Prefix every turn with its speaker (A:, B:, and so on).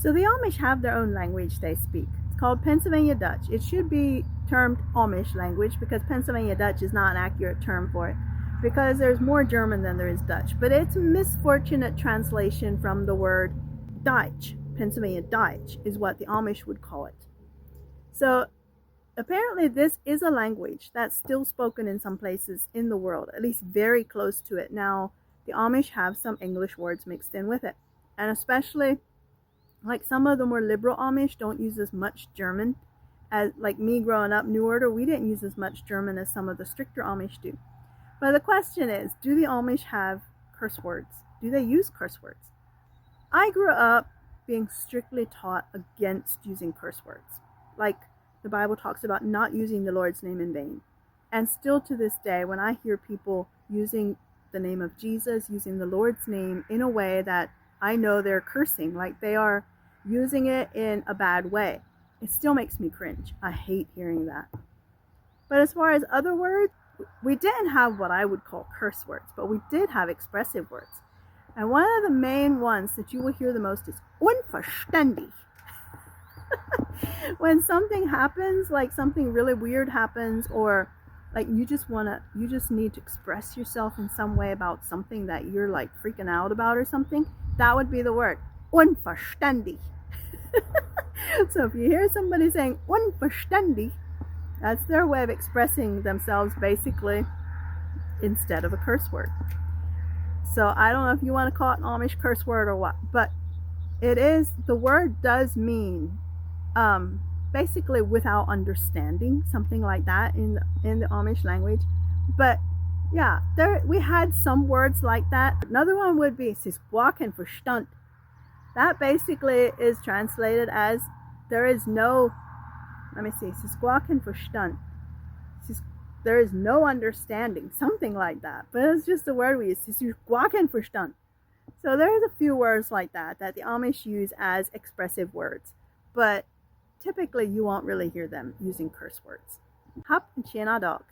A: So the Amish have their own language they speak. It's called Pennsylvania Dutch. It should be termed Amish language because Pennsylvania Dutch is not an accurate term for it, because there's more German than there is Dutch. But it's a misfortunate translation from the word Deutsch. Pennsylvania Dutch is what the Amish would call it. So apparently this is a language that's still spoken in some places in the world, at least very close to it. Now, the Amish have some English words mixed in with it. And especially, like, some of the more liberal Amish don't use as much German. As like me growing up, New Order, we didn't use as much German as some of the stricter Amish do. But the question is, do the Amish have curse words? Do they use curse words? I grew up being strictly taught against using curse words. Like, the Bible talks about not using the Lord's name in vain. And still to this day, when I hear people using the name of Jesus, using the Lord's name in a way that I know they're cursing, like they are using it in a bad way, it still makes me cringe. I hate hearing that. But as far as other words, we didn't have what I would call curse words, but we did have expressive words. And one of the main ones that you will hear the most is unverständlich. When something happens, like something really weird happens, or like you just need to express yourself in some way about something that you're like freaking out about or something, that would be the word unverständlich. So if you hear somebody saying unverständlich, that's their way of expressing themselves, basically, instead of a curse word. So I don't know if you want to call it an Amish curse word or what, but it is, the word does mean basically without understanding, something like that in the Amish language. But yeah, we had some words like that. Another one would be "sisquaken verstand." That basically is translated as there is no, let me see, "sisquaken verstand." There is no understanding, something like that. But it's just the word we use, "sisquaken verstand." So there's a few words like that the Amish use as expressive words. But typically you won't really hear them using curse words. Hap and Chianadag.